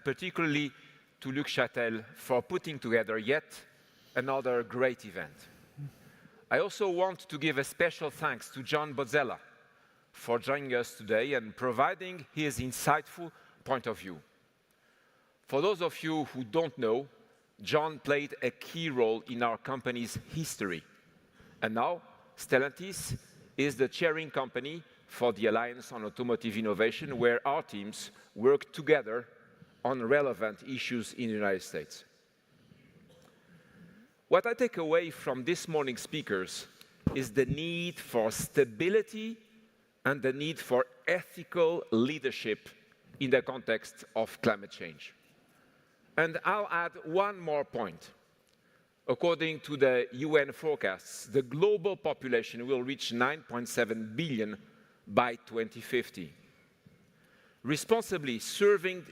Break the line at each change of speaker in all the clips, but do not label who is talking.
particularly to Luc Chatel for putting together yet another great event. I also want to give a special thanks to John Bozzella for joining us today and providing his insightful point of view. For those of you who don't know, John played a key role in our company's history. And now, Stellantis is the chairing company for the Alliance on Automotive Innovation, where our teams work together on relevant issues in the United States. What I take away from this morning's speakers is the need for stability and the need for ethical leadership in the context of climate change. And I'll add one more point. According to the UN forecasts, the global population will reach 9.7 billion by 2050. Responsibly serving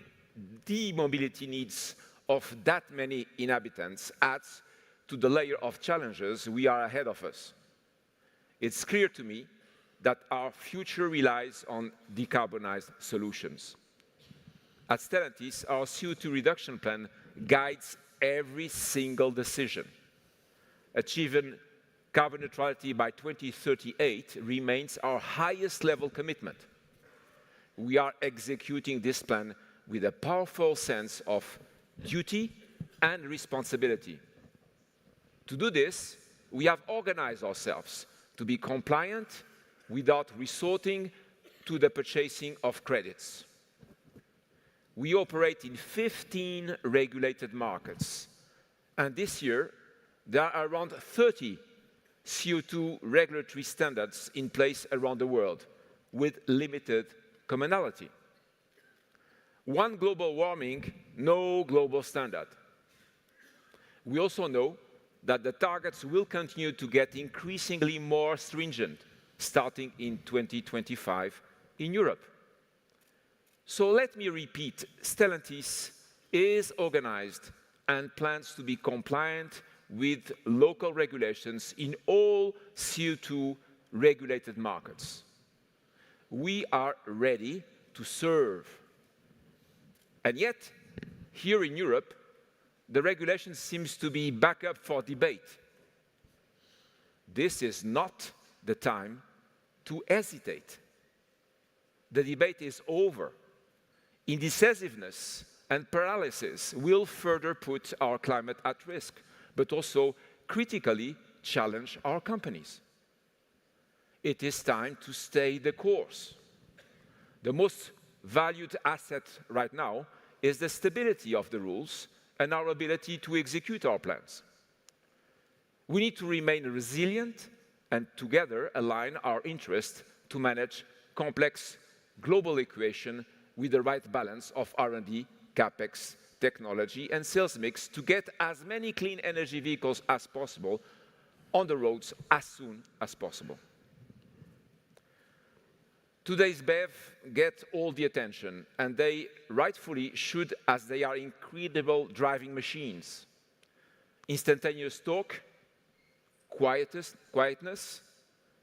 the mobility needs of that many inhabitants adds to the layer of challenges we are ahead of us. It's clear to me that our future relies on decarbonized solutions. At Stellantis, our CO2 reduction plan guides every single decision. Achieving carbon neutrality by 2038 remains our highest level commitment. We are executing this plan with a powerful sense of duty and responsibility. To do this, we have organized ourselves to be compliant without resorting to the purchasing of credits. We operate in 15 regulated markets, and this year there are around 30 CO2 regulatory standards in place around the world with limited commonality. One global warming, no global standard. We also know that the targets will continue to get increasingly more stringent starting in 2025 in Europe. So let me repeat, Stellantis is organized and plans to be compliant with local regulations in all CO2 regulated markets. We are ready to serve. And yet, here in Europe, the regulation seems to be back up for debate. This is not the time to hesitate. The debate is over. Indecisiveness and paralysis will further put our climate at risk, but also critically challenge our companies. It is time to stay the course. The most valued asset right now is the stability of the rules and our ability to execute our plans. We need to remain resilient and together align our interests to manage complex global equations with the right balance of R&D, CapEx, technology, and sales mix to get as many clean energy vehicles as possible on the roads as soon as possible. Today's BEV get all the attention, and they rightfully should, as they are incredible driving machines. Instantaneous torque, quietness,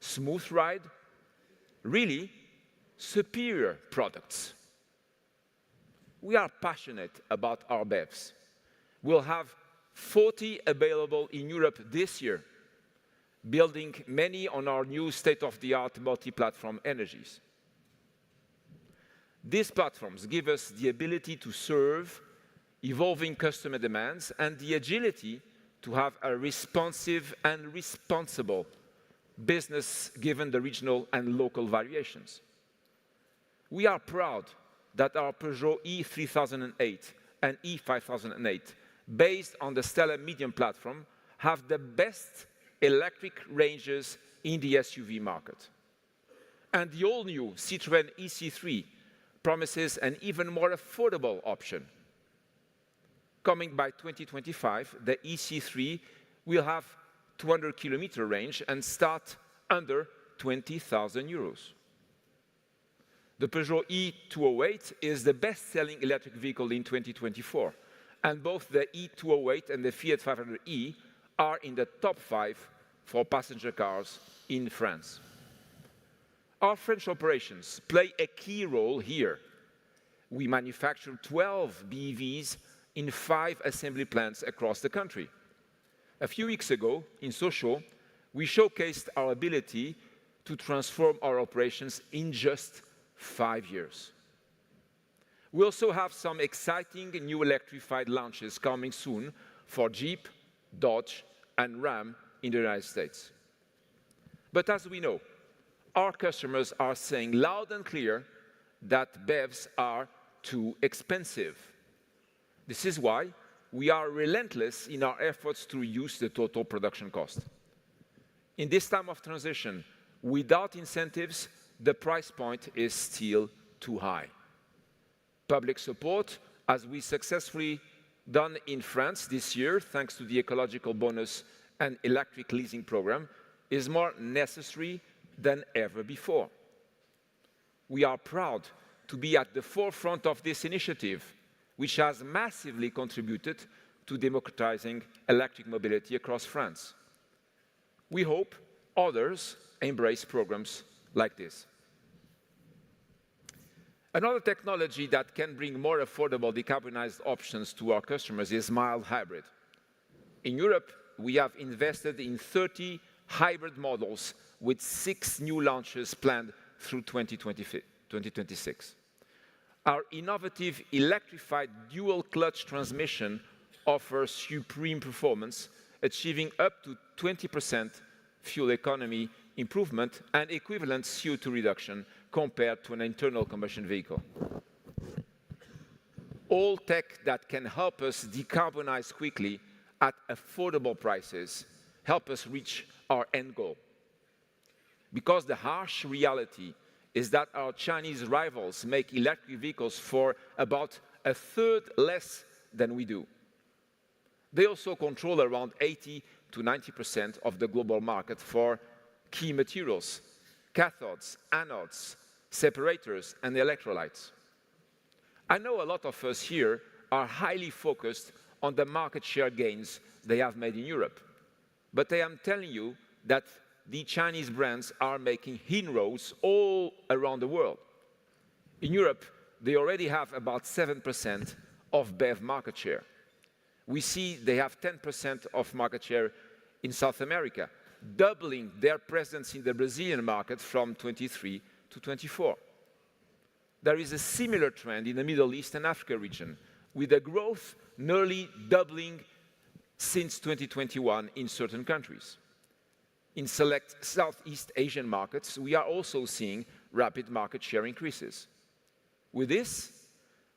smooth ride, really superior products. We are passionate about our BEVs. We'll have 40 available in Europe this year, building many on our new state-of-the-art multi-platform energies. These platforms give us the ability to serve evolving customer demands and the agility to have a responsive and responsible business given the regional and local variations. We are proud that our Peugeot E3008 and E5008, based on the Stella Medium platform, have the best electric ranges in the SUV market. And the all-new Citroën EC3 promises an even more affordable option. Coming by 2025, the EC3 will have 200-kilometer range and start under 20,000 euros. The Peugeot E208 is the best-selling electric vehicle in 2024, and both the E208 and the Fiat 500e are in the top 5 for passenger cars in France. Our French operations play a key role here. We manufacture 12 BEVs in 5 assembly plants across the country. A few weeks ago, in Sochaux, we showcased our ability to transform our operations in just 5 years. We also have some exciting new electrified launches coming soon for Jeep, Dodge, and Ram in the United States. But as we know, our customers are saying loud and clear that BEVs are too expensive. This is why we are relentless in our efforts to reduce the total production cost. In this time of transition, without incentives, the price point is still too high. Public support, as we successfully done in France this year, thanks to the ecological bonus and electric leasing program, is more necessary than ever before. We are proud to be at the forefront of this initiative, which has massively contributed to democratizing electric mobility across France. We hope others embrace programs like this. Another technology that can bring more affordable decarbonized options to our customers is mild hybrid. In Europe, we have invested in 30 hybrid models with 6 new launches planned through 2026. Our innovative electrified dual-clutch transmission offers supreme performance, achieving up to 20% fuel economy improvement and equivalent CO2 reduction compared to an internal combustion vehicle. All tech that can help us decarbonize quickly at affordable prices help us reach our end goal. Because the harsh reality is that our Chinese rivals make electric vehicles for about a third less than we do. They also control around 80 to 90% of the global market for key materials, cathodes, anodes, separators, and electrolytes. I know a lot of us here are highly focused on the market share gains they have made in Europe. But I am telling you that the Chinese brands are making inroads all around the world. In Europe, they already have about 7% of BEV market share. We see they have 10% of market share in South America, doubling their presence in the Brazilian market from 23 to 24. There is a similar trend in the Middle East and Africa region, with the growth nearly doubling since 2021 in certain countries. In select Southeast Asian markets, we are also seeing rapid market share increases. With this,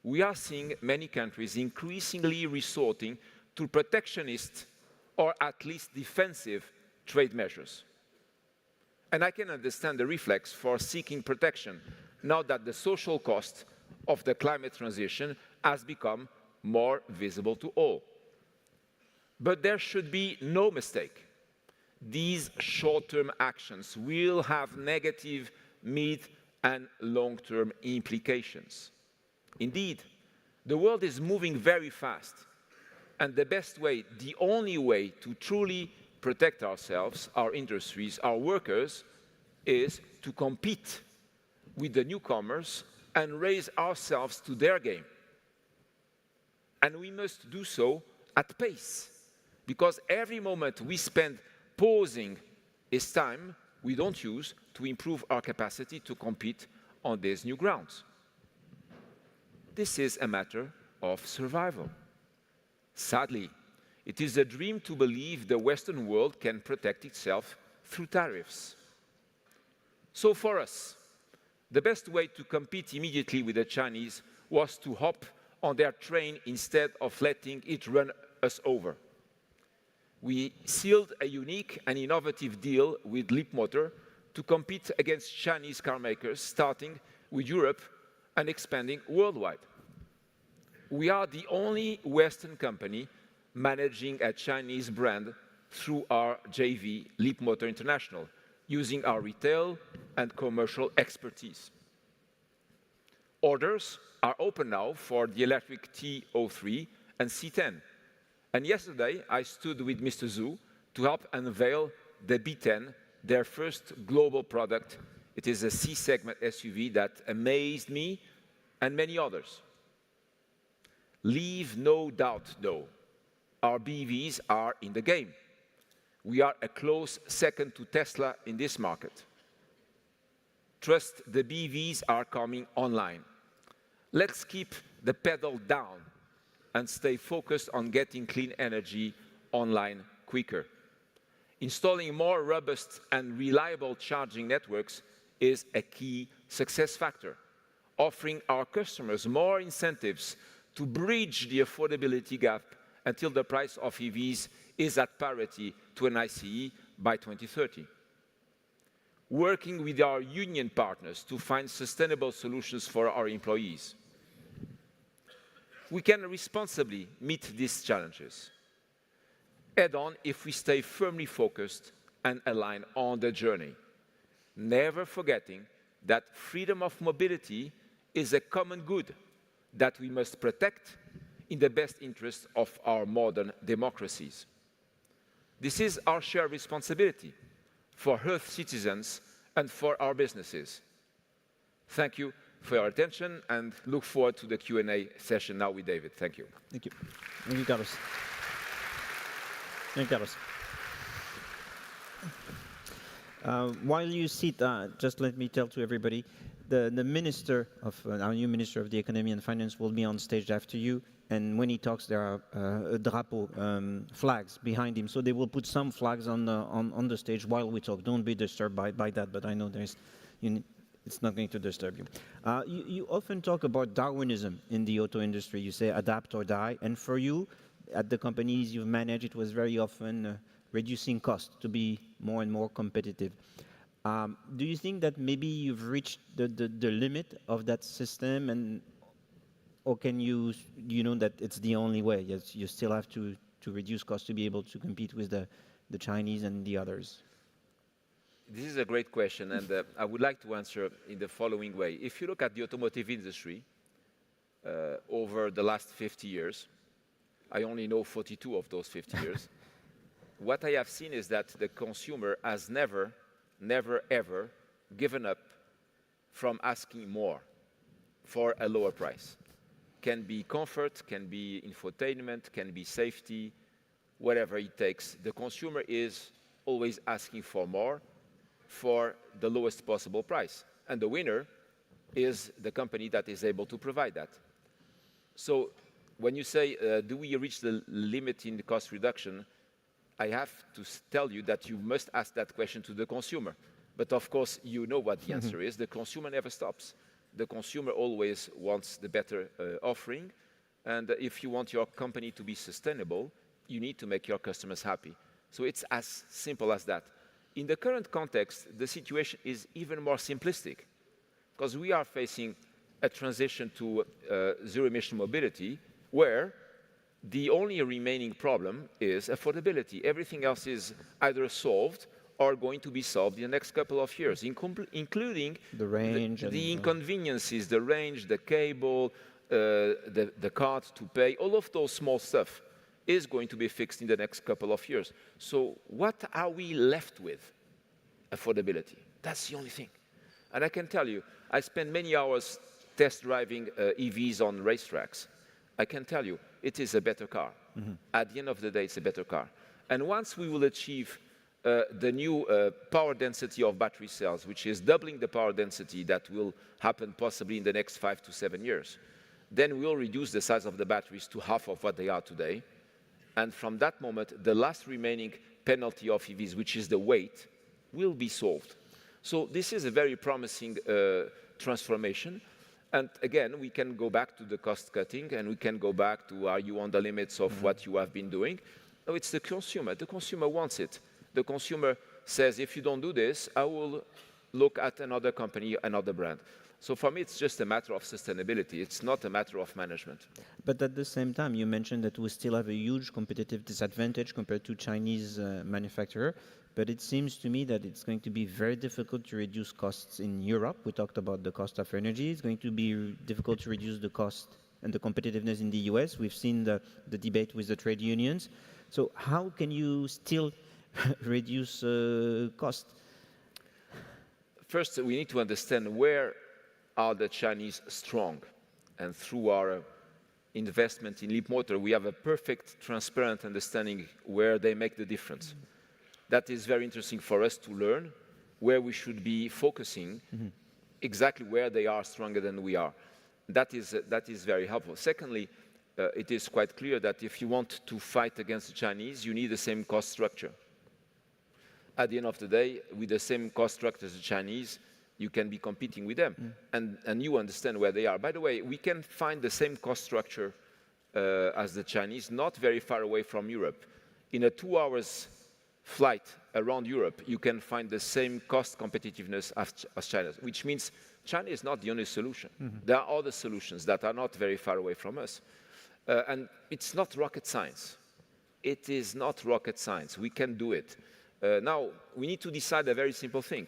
we are seeing many countries increasingly resorting to protectionist or at least defensive trade measures. And I can understand the reflex for seeking protection now that the social cost of the climate transition has become more visible to all. But there should be no mistake. These short-term actions will have negative mid- and long-term implications. Indeed, the world is moving very fast, and the best way, the only way to truly protect ourselves, our industries, our workers, is to compete with the newcomers and raise ourselves to their game. And we must do so at pace, because every moment we spend pausing is time we don't use to improve our capacity to compete on these new grounds. This is a matter of survival. Sadly, it is a dream to believe the Western world can protect itself through tariffs. So for us, the best way to compete immediately with the Chinese was to hop on their train instead of letting it run us over. We sealed a unique and innovative deal with Leapmotor to compete against Chinese car makers, starting with Europe and expanding worldwide. We are the only Western company managing a Chinese brand through our JV, Leapmotor International, using our retail and commercial expertise. Orders are open now for the electric T03 and C10. And yesterday, I stood with Mr. Zhu to help unveil the B10, their first global product. It is a C-segment SUV that amazed me and many others. Leave no doubt, though, our BEVs are in the game. We are a close second to Tesla in this market. Trust, the BEVs are coming online. Let's keep the pedal down and stay focused on getting clean energy online quicker. Installing more robust and reliable charging networks is a key success factor, offering our customers more incentives to bridge the affordability gap until the price of EVs is at parity to an ICE by 2030. Working with our union partners to find sustainable solutions for our employees. We can responsibly meet these challenges head-on if we stay firmly focused and aligned on the journey, never forgetting that freedom of mobility is a common good that we must protect in the best interest of our modern democracies. This is our shared responsibility for Earth citizens and for our businesses. Thank you for your attention and look forward to the Q&A session now with David. Thank you.
Thank you. Thank you, Carlos. Thank you, Carlos. While you sit, just let me tell to everybody, the minister of our new minister of the Economy and Finance will be on stage after you. And when he talks, there are drapeau flags behind him. So they will put some flags on the stage while we talk. Don't be disturbed by that. But I know it's not going to disturb you. You often talk about Darwinism in the auto industry. You say adapt or die. And for you, at the companies you've managed, it was very often reducing costs to be more and more competitive. Do you think that maybe you've reached the limit of that system, or can you know that it's the only way? Yes, you still have to reduce costs to be able to compete with the Chinese and the others?
This is a great question, and I would like to answer in the following way. If you look at the automotive industry over the last 50 years, I only know 42 of those 50 years, what I have seen is that the consumer has never, ever given up from asking more for a lower price. Can be comfort, can be infotainment, can be safety, whatever it takes. The consumer is always asking for more for the lowest possible price. And the winner is the company that is able to provide that. So when you say, do we reach the limit in the cost reduction, I have to tell you that you must ask that question to the consumer. But of course, you know what the answer is. The consumer never stops. The consumer always wants the better offering. And if you want your company to be sustainable, you need to make your customers happy. So it's as simple as that. In the current context, the situation is even more simplistic, because we are facing a transition to zero-emission mobility where the only remaining problem is affordability. Everything else is either solved or going to be solved in the next couple of years, including
the range,
the inconveniences, the range, the cable, the card to pay, all of those small stuff is going to be fixed in the next couple of years. So what are we left with? Affordability. That's the only thing. And I can tell you, I spent many hours test driving EVs on racetracks. I can tell you, it is a better car. At the end of the day, it's a better car. And once we will achieve the new power density of battery cells, which is doubling the power density that will happen possibly in the next 5 to 7 years, then we'll reduce the size of the batteries to half of what they are today. And from that moment, the last remaining penalty of EVs, which is the weight, will be solved. So this is a very promising transformation. And again, we can go back to the cost cutting, and we can go back to, are you on the limits of what you have been doing? No, it's the consumer. The consumer wants it. The consumer says, if you don't do this, I will look at another company, another brand. So for me, it's just a matter of sustainability. It's not a matter of management.
But at the same time, you mentioned that we still have a huge competitive disadvantage compared to Chinese manufacturer. But it seems to me that it's going to be very difficult to reduce costs in Europe. We talked about the cost of energy. It's going to be difficult to reduce the cost and the competitiveness in the US. We've seen the debate with the trade unions. So how can you still reduce cost?
First, we need to understand where are the Chinese strong. And through our investment in Leapmotor, we have a perfect, transparent understanding where they make the difference. That is very interesting for us to learn where we should be focusing, exactly where they are stronger than we are. That is very helpful. Secondly, it is quite clear that if you want to fight against the Chinese, you need the same cost structure. At the end of the day, with the same cost structure as the Chinese, you can be competing with them, and you understand where they are. By the way, we can find the same cost structure as the Chinese, not very far away from Europe. In a 2 hours flight around Europe, you can find the same cost competitiveness as China, which means China is not the only solution. There are other solutions that are not very far away from us. And it's not rocket science. It is not rocket science. We can do it. Now, we need to decide a very simple thing,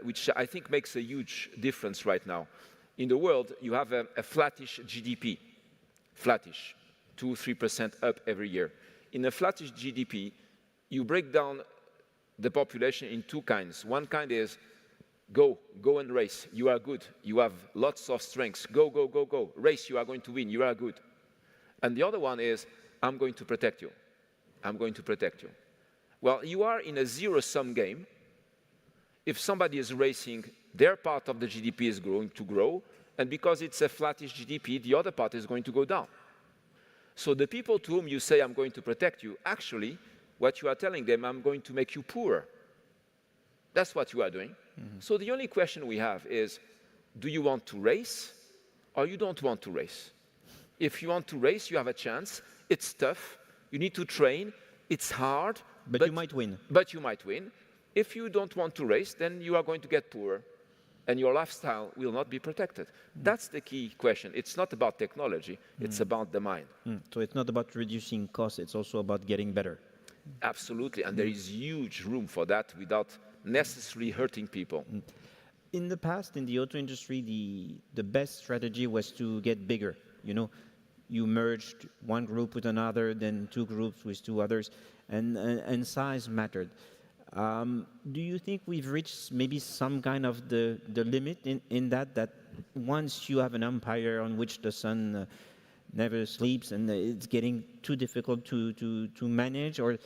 which I think makes a huge difference right now. In the world, you have a flattish GDP, flattish, 2-3% up every year. In a flattish GDP, you break down the population in two kinds. One kind is go and race. You are good. You have lots of strengths. Go. Race, you are going to win. You are good. And the other one is, I'm going to protect you. I'm going to protect you. Well, you are in a zero-sum game. If somebody is racing, their part of the GDP is going to grow, and because it's a flattish GDP, the other part is going to go down. So the people to whom you say, I'm going to protect you, actually, what you are telling them, I'm going to make you poorer. That's what you are doing. So the only question we have is, do you want to race, or you don't want to race? If you want to race, you have a chance. It's tough. You need to train. It's hard.
But you might win.
But you might win. If you don't want to race, then you are going to get poorer, and your lifestyle will not be protected. That's the key question. It's not about technology. It's about the mind.
So it's not about reducing costs. It's also about getting better.
Absolutely. And there is huge room for that without necessarily hurting people.
In the past, in the auto industry, the best strategy was to get bigger. You know, you merged one group with another, then two groups with two others, and size mattered. Do you think we've reached maybe some kind of the limit in that once you have an empire on which the sun never sleeps and it's getting too difficult to manage, or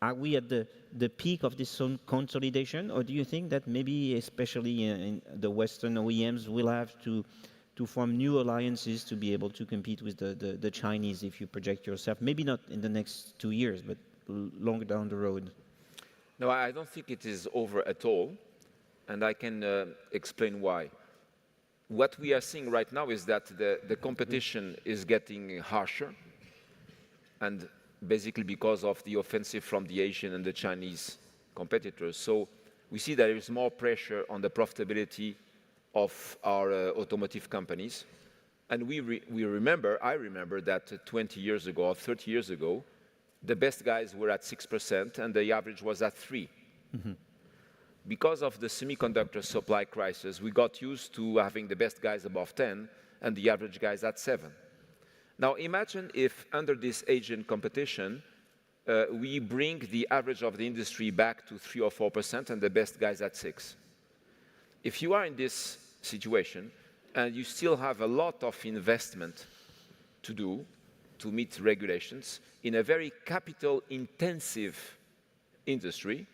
are we at the peak of this consolidation, or do you think that maybe especially in the Western OEMs will have to form new alliances to be able to compete with the Chinese if you project yourself, maybe not in the next 2 years, but longer down the road?
No, I don't think it is over at all, and I can explain why. What we are seeing right now is that the competition is getting harsher, and basically because of the offensive from the Asian and the Chinese competitors. So we see there is more pressure on the profitability of our automotive companies. And I remember that 20 years ago or 30 years ago, the best guys were at 6% and the average was at 3%. Because of the semiconductor supply crisis, we got used to having the best guys above 10 and the average guys at 7. Now imagine if under this Asian competition, we bring the average of the industry back to 3 or 4% and the best guys at 6. If you are in this situation and you still have a lot of investment to do to meet regulations in a very capital-intensive industry,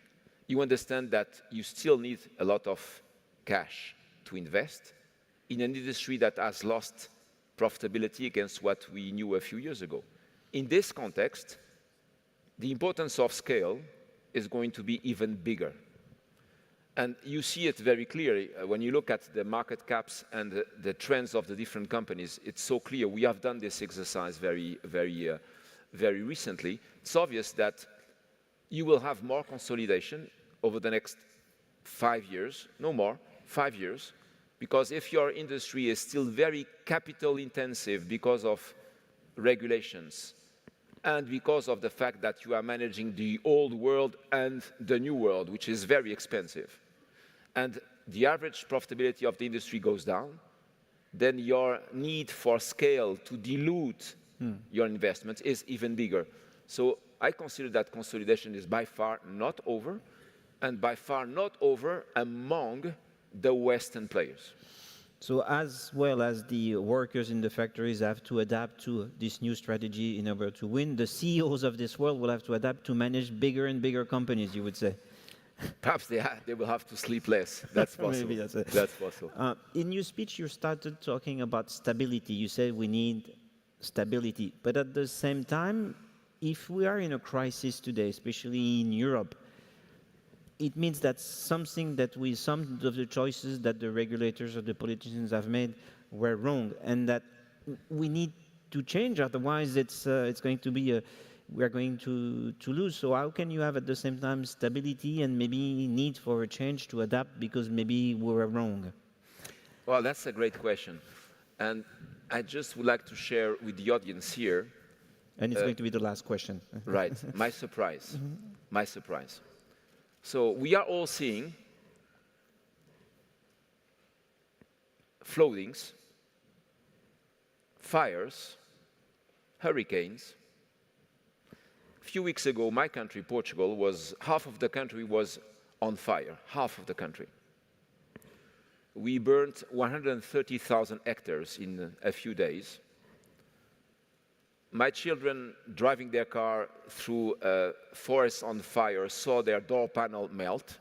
you understand that you still need a lot of cash to invest in an industry that has lost profitability against what we knew a few years ago. In this context, the importance of scale is going to be even bigger. And you see it very clearly when you look at the market caps and the trends of the different companies. It's so clear. We have done this exercise very recently. It's obvious that you will have more consolidation over the next 5 years, no more, 5 years, because if your industry is still very capital intensive because of regulations and because of the fact that you are managing the old world and the new world, which is very expensive, and the average profitability of the industry goes down, then your need for scale to dilute your investments is even bigger. So I consider that consolidation is by far not over, and by far not over among the Western players.
So as well as the workers in the factories have to adapt to this new strategy in order to win, the CEOs of this world will have to adapt to manage bigger and bigger companies, you would say.
Perhaps they will have to sleep less. That's possible.
Maybe that's it.
That's possible.
In your speech, you started talking about stability. You said we need stability. But at the same time, if we are in a crisis today, especially in Europe, it means that some of the choices that the regulators or the politicians have made were wrong, and that we need to change. Otherwise, it's going to be we're going to lose. So how can you have at the same time stability and maybe need for a change to adapt because maybe we were wrong?
Well, that's a great question, and I just would like to share with the audience here.
And it's going to be the last question.
Right, my surprise, my surprise. So we are all seeing floodings, fires, hurricanes. A few weeks ago, my country, Portugal, half of the country was on fire, half of the country. We burnt 130,000 hectares in a few days. My children, driving their car through a forest on fire, saw their door panel melt.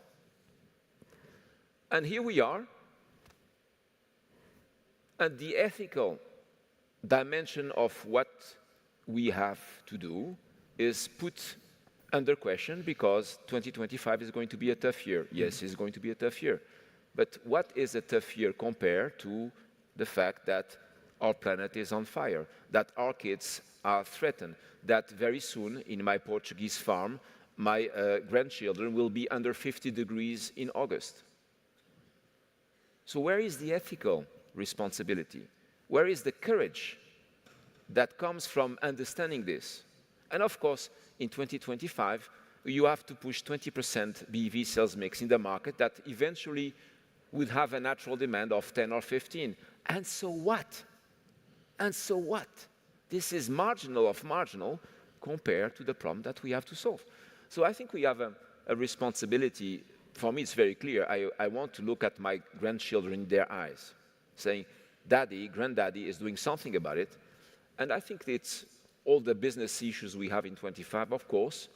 And here we are. And the ethical dimension of what we have to do is put under question because 2025 is going to be a tough year. Yes, it's going to be a tough year. But what is a tough year compared to the fact that our planet is on fire, that our kids are threatened, that very soon in my Portuguese farm, my grandchildren will be under 50 degrees in August. So where is the ethical responsibility? Where is the courage that comes from understanding this? And of course, in 2025, you have to push 20% BEV sales mix in the market that eventually would have a natural demand of 10 or 15. And so what? And so what? This is marginal of marginal compared to the problem that we have to solve. So I think we have a responsibility. For me, it's very clear. I want to look at my grandchildren in their eyes, saying, Daddy, Granddaddy is doing something about it. And I think it's all the business issues we have in 25, of course.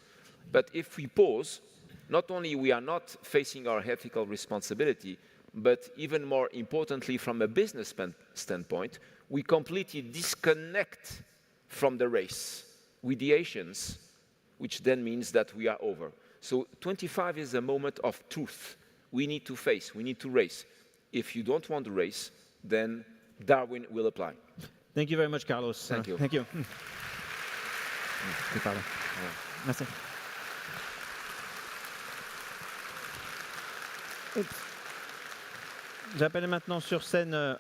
But if we pause, not only we are not facing our ethical responsibility, but even more importantly, from a business standpoint, we completely disconnect from the race with the Asians, which then means that we are over. So 25 is a moment of truth. We need to face, we need to race. If you don't want to race, then Darwin will apply.
Thank you very much, Carlos.
Thank you.
Thank you. Merci. J'appelle maintenant sur scène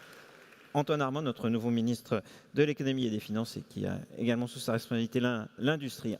Antoine Armand, notre nouveau ministre de l'économie et des finances, et qui a également sous sa responsabilité l'industrie.